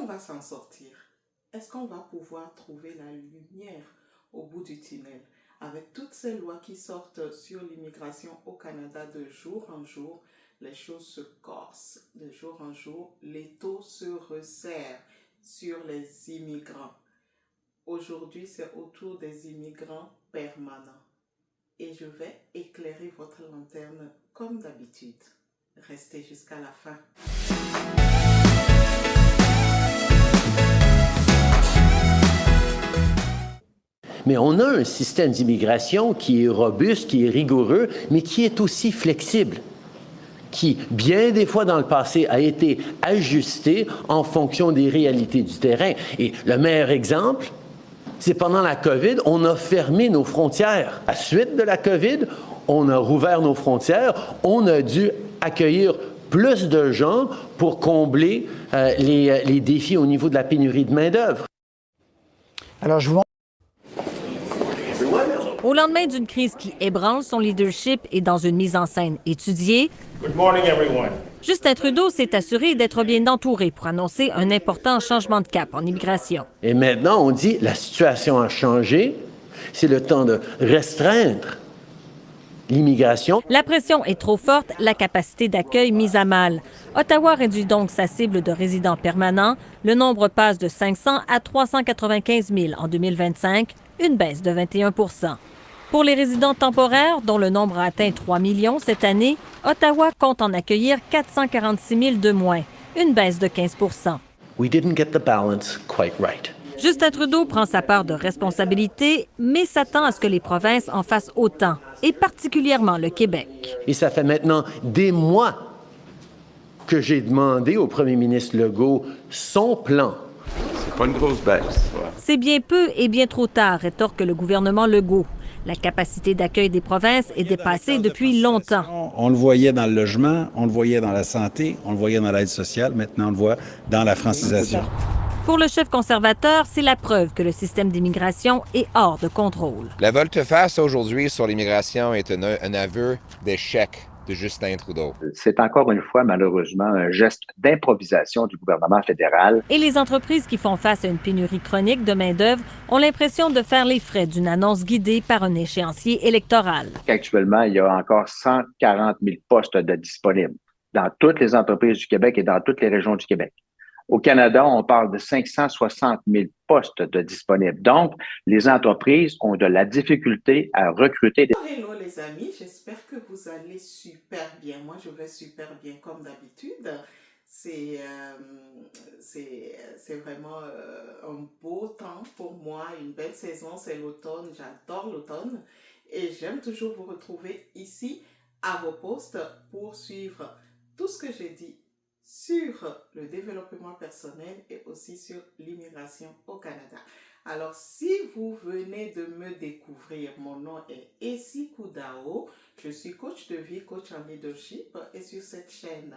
qu'on va s'en sortir? Est-ce qu'on va pouvoir trouver la lumière au bout du tunnel? Avec toutes ces lois qui sortent sur l'immigration au Canada de jour en jour, les choses se corsent. De jour en jour, l'étau se resserre sur les immigrants. Aujourd'hui, c'est autour des immigrants permanents. Et je vais éclairer votre lanterne comme d'habitude. Restez jusqu'à la fin. Mais on a un système d'immigration qui est robuste, qui est rigoureux, mais qui est aussi flexible, qui, bien des fois dans le passé, a été ajusté en fonction des réalités du terrain. Et le meilleur exemple, c'est pendant la COVID, on a fermé nos frontières. À la suite de la COVID, on a rouvert nos frontières, on a dû accueillir plus de gens pour combler les défis au niveau de la pénurie de main-d'œuvre. Alors, je vous montre. Au lendemain d'une crise qui ébranle son leadership et dans une mise en scène étudiée, Good morning, everyone. Justin Trudeau s'est assuré d'être bien entouré pour annoncer un important changement de cap en immigration. Et maintenant, on dit la situation a changé, c'est le temps de restreindre l'immigration. La pression est trop forte, la capacité d'accueil mise à mal. Ottawa réduit donc sa cible de résidents permanents. Le nombre passe de 500 à 395 000 en 2025, une baisse de 21 %. Pour les résidents temporaires, dont le nombre a atteint 3 millions cette année, Ottawa compte en accueillir 446 000 de moins, une baisse de 15 %. We didn't get the balance quite right. Justin Trudeau prend sa part de responsabilité, mais s'attend à ce que les provinces en fassent autant, et particulièrement le Québec. Et ça fait maintenant des mois que j'ai demandé au premier ministre Legault son plan. C'est pas une grosse baisse. C'est bien peu et bien trop tard, rétorque le gouvernement Legault. La capacité d'accueil des provinces est dépassée depuis longtemps. On le voyait dans le logement, on le voyait dans la santé, on le voyait dans l'aide sociale, maintenant on le voit dans la francisation. Pour le chef conservateur, c'est la preuve que le système d'immigration est hors de contrôle. La volte-face aujourd'hui sur l'immigration est un aveu d'échec de Justin Trudeau. C'est encore une fois, malheureusement, un geste d'improvisation du gouvernement fédéral. Et les entreprises qui font face à une pénurie chronique de main-d'œuvre ont l'impression de faire les frais d'une annonce guidée par un échéancier électoral. Actuellement, il y a encore 140 000 postes de disponibles dans toutes les entreprises du Québec et dans toutes les régions du Québec. Au Canada, on parle de 560 000 postes de disponibles. Donc, les entreprises ont de la difficulté à recruter. Hello les amis, j'espère que vous allez super bien. Moi, je vais super bien comme d'habitude. C'est vraiment un beau temps pour moi, une belle saison, c'est l'automne, j'adore l'automne. Et j'aime toujours vous retrouver ici à vos postes pour suivre tout ce que j'ai dit sur le développement personnel et aussi sur l'immigration au Canada. Alors, si vous venez de me découvrir, mon nom est Essie Koudao. Je suis coach de vie, coach en leadership et sur cette chaîne,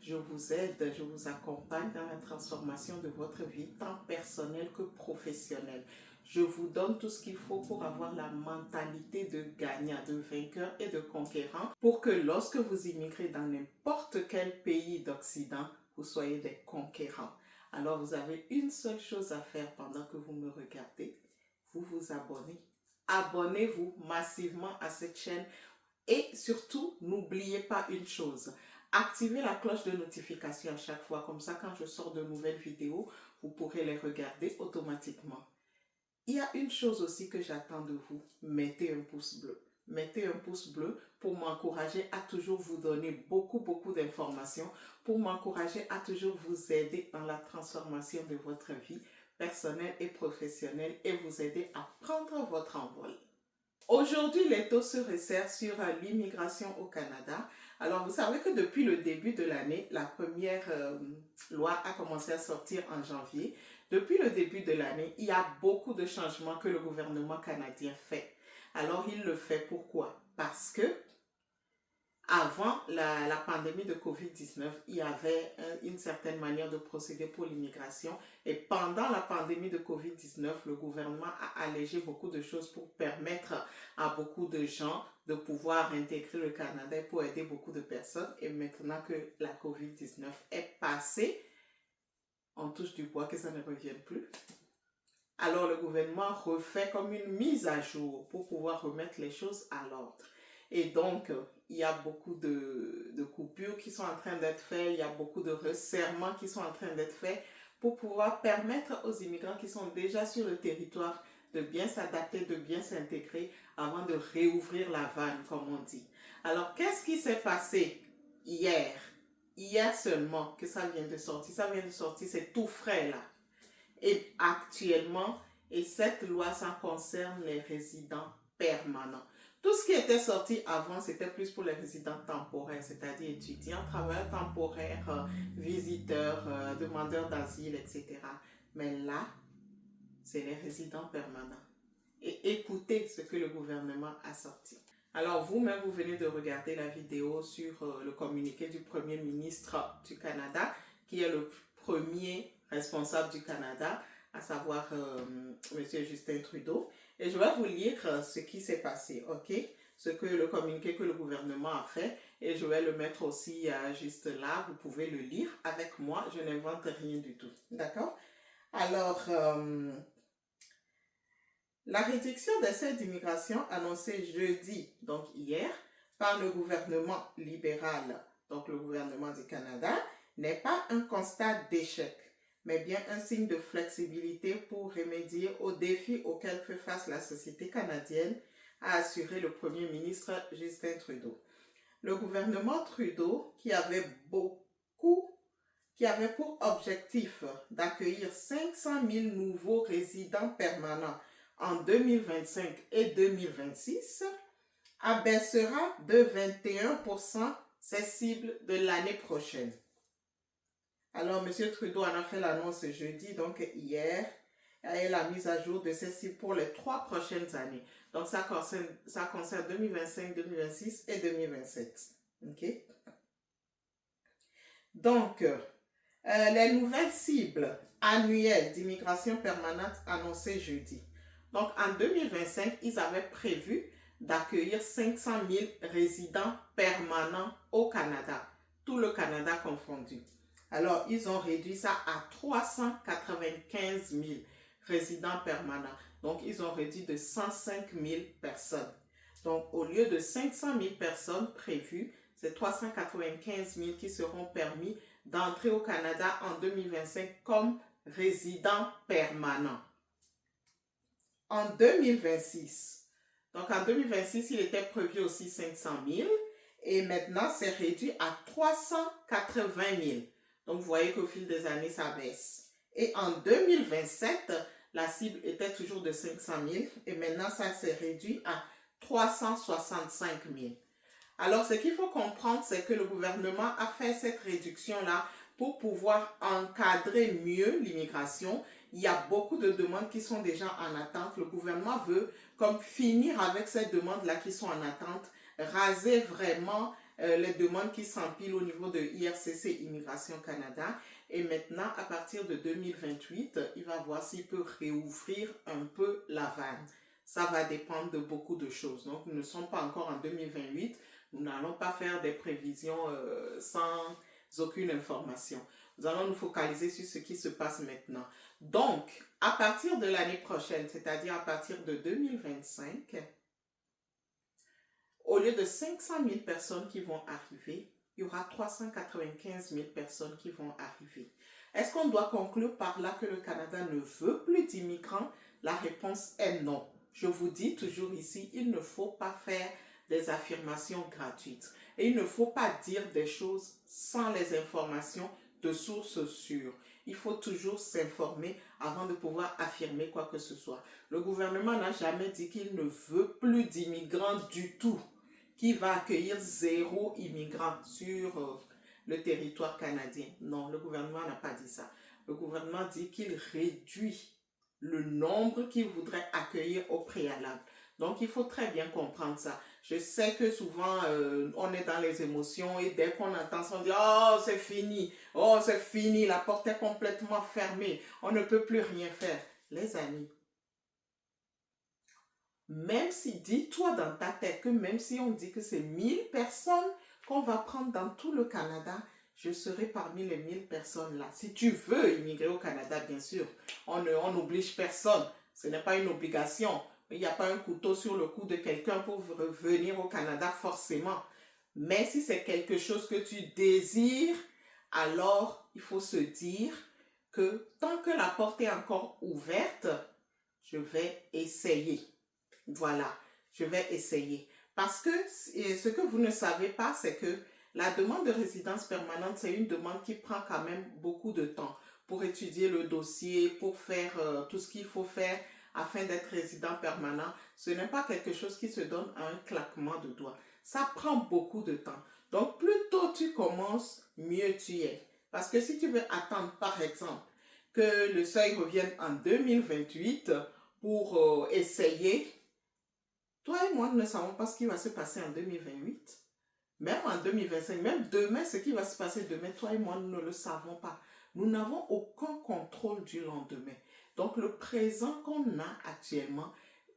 je vous aide, je vous accompagne dans la transformation de votre vie, tant personnelle que professionnelle. Je vous donne tout ce qu'il faut pour avoir la mentalité de gagnant, de vainqueur et de conquérant pour que lorsque vous immigrez dans n'importe quel pays d'Occident, vous soyez des conquérants. Alors, vous avez une seule chose à faire pendant que vous me regardez. Vous vous abonnez. Abonnez-vous massivement à cette chaîne et surtout, n'oubliez pas une chose. Activez la cloche de notification à chaque fois. Comme ça, quand je sors de nouvelles vidéos, vous pourrez les regarder automatiquement. Il y a une chose aussi que j'attends de vous. Mettez un pouce bleu. Mettez un pouce bleu pour m'encourager à toujours vous donner beaucoup d'informations, pour m'encourager à toujours vous aider dans la transformation de votre vie personnelle et professionnelle et vous aider à prendre votre envol. Aujourd'hui, l'étau se resserre sur l'immigration au Canada. Alors, vous savez que depuis le début de l'année, la première loi a commencé à sortir en janvier. Depuis le début de l'année, il y a beaucoup de changements que le gouvernement canadien fait. Alors, il le fait pourquoi? Parce que avant la pandémie de COVID-19, il y avait une certaine manière de procéder pour l'immigration. Et pendant la pandémie de COVID-19, le gouvernement a allégé beaucoup de choses pour permettre à beaucoup de gens de pouvoir intégrer le Canada et pour aider beaucoup de personnes. Et maintenant que la COVID-19 est passée, on on touche du bois que ça ne revienne plus. Alors le gouvernement refait comme une mise à jour pour pouvoir remettre les choses à l'ordre. Et donc, il y a beaucoup de coupures qui sont en train d'être faites, il y a beaucoup de resserrements qui sont en train d'être faits pour pouvoir permettre aux immigrants qui sont déjà sur le territoire de bien s'adapter, de bien s'intégrer avant de réouvrir la vanne, comme on dit. Alors, qu'est-ce qui s'est passé hier? Hier seulement que ça vient de sortir. Ça vient de sortir, c'est tout frais là. Et actuellement, et cette loi, ça concerne les résidents permanents. Tout ce qui était sorti avant, c'était plus pour les résidents temporaires, c'est-à-dire étudiants, travailleurs temporaires, visiteurs, demandeurs d'asile, etc. Mais là, c'est les résidents permanents. Et écoutez ce que le gouvernement a sorti. Alors vous-même, vous venez de regarder la vidéo sur le communiqué du Premier ministre du Canada, qui est le premier responsable du Canada, à savoir M. Justin Trudeau. Et je vais vous lire ce qui s'est passé, ok? Ce que le communiqué que le gouvernement a fait. Et je vais le mettre aussi juste là, vous pouvez le lire avec moi, je n'invente rien du tout, d'accord? Alors, la réduction des seuils d'immigration annoncée jeudi, donc hier, par le gouvernement libéral, donc le gouvernement du Canada, n'est pas un constat d'échec, mais bien un signe de flexibilité pour remédier aux défis auxquels fait face la société canadienne, a assuré le Premier ministre Justin Trudeau. Le gouvernement Trudeau, qui avait pour objectif d'accueillir 500 000 nouveaux résidents permanents en 2025 et 2026, abaissera de 21% ses cibles de l'année prochaine. Alors, M. Trudeau en a fait l'annonce jeudi, donc hier, et la mise à jour de ces cibles pour les 3 prochaines années. Donc, ça concerne 2025, 2026 et 2027. OK? Donc, les nouvelles cibles annuelles d'immigration permanente annoncées jeudi. Donc, en 2025, ils avaient prévu d'accueillir 500 000 résidents permanents au Canada, tout le Canada confondu. Alors, ils ont réduit ça à 395 000 résidents permanents. Donc, ils ont réduit de 105 000 personnes. Donc, au lieu de 500 000 personnes prévues, c'est 395 000 qui seront permis d'entrer au Canada en 2025 comme résidents permanents. En 2026, donc en 2026, il était prévu aussi 500 000 et maintenant, c'est réduit à 380 000. Donc, vous voyez qu'au fil des années, ça baisse. Et en 2027, la cible était toujours de 500 000 et maintenant, ça s'est réduit à 365 000. Alors, ce qu'il faut comprendre, c'est que le gouvernement a fait cette réduction-là pour pouvoir encadrer mieux l'immigration. Il y a beaucoup de demandes qui sont déjà en attente. Le gouvernement veut comme finir avec ces demandes-là qui sont en attente, raser vraiment les demandes qui s'empilent au niveau de IRCC Immigration Canada. Et maintenant, à partir de 2028, il va voir s'il peut réouvrir un peu la vanne. Ça va dépendre de beaucoup de choses. Donc, nous ne sommes pas encore en 2028. Nous n'allons pas faire des prévisions sans aucune information. Nous allons nous focaliser sur ce qui se passe maintenant. Donc, à partir de l'année prochaine, c'est-à-dire à partir de 2025, au lieu de 500 000 personnes qui vont arriver, il y aura 395 000 personnes qui vont arriver. Est-ce qu'on doit conclure par là que le Canada ne veut plus d'immigrants? La réponse est non. Je vous dis toujours ici, il ne faut pas faire des affirmations gratuites. Et il ne faut pas dire des choses sans les informations de sources sûres. Il faut toujours s'informer avant de pouvoir affirmer quoi que ce soit. Le gouvernement n'a jamais dit qu'il ne veut plus d'immigrants du tout, qu'il va accueillir 0 immigrants sur le territoire canadien. Non, le gouvernement n'a pas dit ça. Le gouvernement dit qu'il réduit le nombre qu'il voudrait accueillir au préalable. Donc, il faut très bien comprendre ça. Je sais que souvent, on est dans les émotions et dès qu'on entend ça, on dit « Oh, c'est fini, la porte est complètement fermée, on ne peut plus rien faire. » Les amis, même si, dis-toi dans ta tête que même si on dit que c'est 1000 personnes qu'on va prendre dans tout le Canada, je serai parmi les 1000 personnes là. Si tu veux immigrer au Canada, bien sûr, on n'oblige personne. Ce n'est pas une obligation. Il n'y a pas un couteau sur le cou de quelqu'un pour venir au Canada forcément. Mais si c'est quelque chose que tu désires, alors il faut se dire que tant que la porte est encore ouverte, je vais essayer. Voilà, je vais essayer. Parce que ce que vous ne savez pas, c'est que la demande de résidence permanente, c'est une demande qui prend quand même beaucoup de temps pour étudier le dossier, pour faire tout ce qu'il faut faire afin d'être résident permanent. Ce n'est pas quelque chose qui se donne à un claquement de doigts. Ça prend beaucoup de temps. Donc, plus tôt tu commences, mieux tu es. Parce que si tu veux attendre, par exemple, que le seuil revienne en 2028 pour essayer, toi et moi, nous ne savons pas ce qui va se passer en 2028. Même en 2025, même demain, ce qui va se passer demain, toi et moi, nous ne le savons pas. Nous n'avons aucun contrôle du lendemain. Donc, le présent qu'on a actuellement,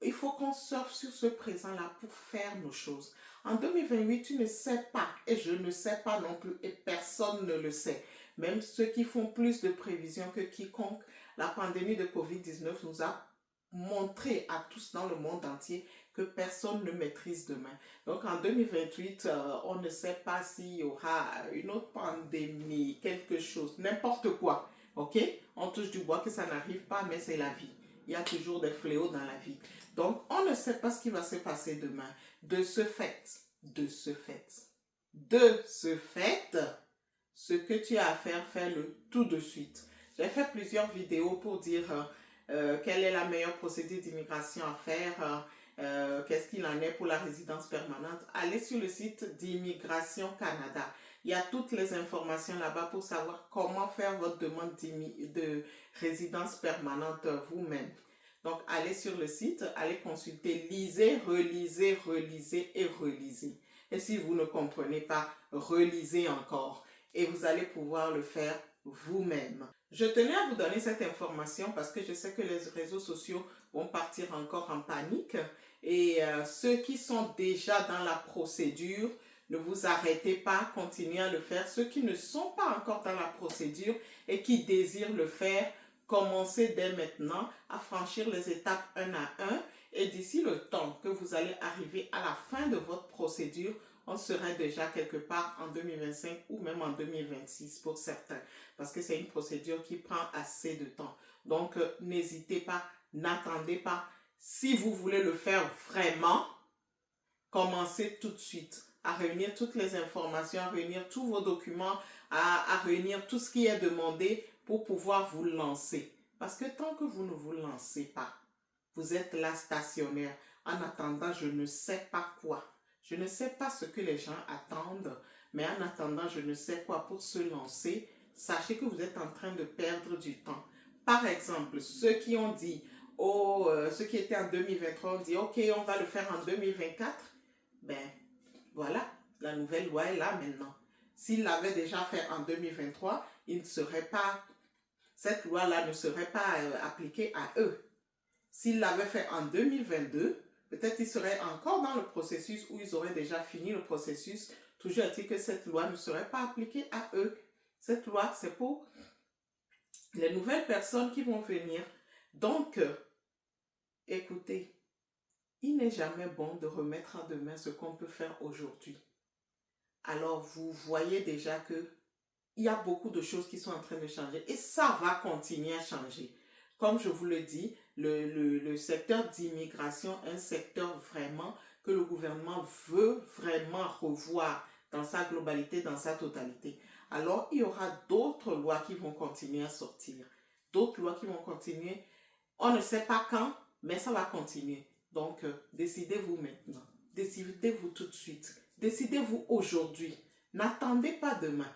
il faut qu'on surfe sur ce présent-là pour faire nos choses. En 2028, tu ne sais pas, et je ne sais pas non plus, et personne ne le sait. Même ceux qui font plus de prévisions que quiconque, la pandémie de COVID-19 nous a montré à tous dans le monde entier que personne ne maîtrise demain. Donc en 2028, on ne sait pas s'il y aura une autre pandémie, quelque chose, n'importe quoi. Ok? On touche du bois que ça n'arrive pas, mais c'est la vie. Il y a toujours des fléaux dans la vie. Donc on ne sait pas ce qui va se passer demain. De ce fait, ce que tu as à faire, fais-le tout de suite. J'ai fait plusieurs vidéos pour dire quelle est la meilleure procédure d'immigration à faire, qu'est-ce qu'il en est pour la résidence permanente. Allez sur le site d'Immigration Canada. Il y a toutes les informations là-bas pour savoir comment faire votre demande de résidence permanente vous-même. Donc, allez sur le site, allez consulter, lisez, relisez, relisez et relisez. Et si vous ne comprenez pas, relisez encore. Et vous allez pouvoir le faire vous-même. Je tenais à vous donner cette information parce que je sais que les réseaux sociaux vont partir encore en panique. Et ceux qui sont déjà dans la procédure, ne vous arrêtez pas, continuez à le faire. Ceux qui ne sont pas encore dans la procédure et qui désirent le faire, commencez dès maintenant à franchir les étapes un à un. Et d'ici le temps que vous allez arriver à la fin de votre procédure, on serait déjà quelque part en 2025 ou même en 2026 pour certains. Parce que c'est une procédure qui prend assez de temps. Donc, n'hésitez pas, n'attendez pas. Si vous voulez le faire vraiment, commencez tout de suite à réunir toutes les informations, à réunir tous vos documents, à réunir tout ce qui est demandé pour pouvoir vous lancer. Parce que tant que vous ne vous lancez pas, vous êtes là stationnaire. En attendant, je ne sais pas quoi. Je ne sais pas ce que les gens attendent, mais en attendant, je ne sais quoi pour se lancer. Sachez que vous êtes en train de perdre du temps. Par exemple, ceux qui ont dit, ceux qui étaient en 2023 ont dit, ok, on va le faire en 2024. Ben, voilà, la nouvelle loi est là maintenant. S'ils l'avaient déjà fait en 2023, cette loi-là ne serait pas appliquée à eux. S'ils l'avaient fait en 2022, peut-être ils seraient encore dans le processus où ils auraient déjà fini le processus. Toujours est-il que cette loi ne serait pas appliquée à eux. Cette loi, c'est pour les nouvelles personnes qui vont venir. Donc, écoutez, il n'est jamais bon de remettre en demain ce qu'on peut faire aujourd'hui. Alors, vous voyez déjà que il y a beaucoup de choses qui sont en train de changer et ça va continuer à changer. Comme je vous le dis, le secteur d'immigration est un secteur vraiment que le gouvernement veut vraiment revoir dans sa globalité, dans sa totalité. Alors, il y aura d'autres lois qui vont continuer à sortir. D'autres lois qui vont continuer. On ne sait pas quand, mais ça va continuer. Donc, décidez-vous maintenant. Décidez-vous tout de suite. Décidez-vous aujourd'hui. N'attendez pas demain.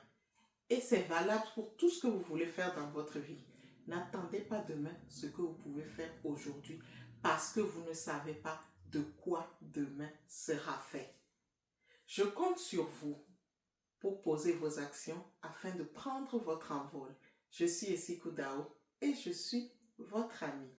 Et c'est valable pour tout ce que vous voulez faire dans votre vie. N'attendez pas demain ce que vous pouvez faire aujourd'hui parce que vous ne savez pas de quoi demain sera fait. Je compte sur vous pour poser vos actions afin de prendre votre envol. Je suis Essie Koudao et je suis votre amie.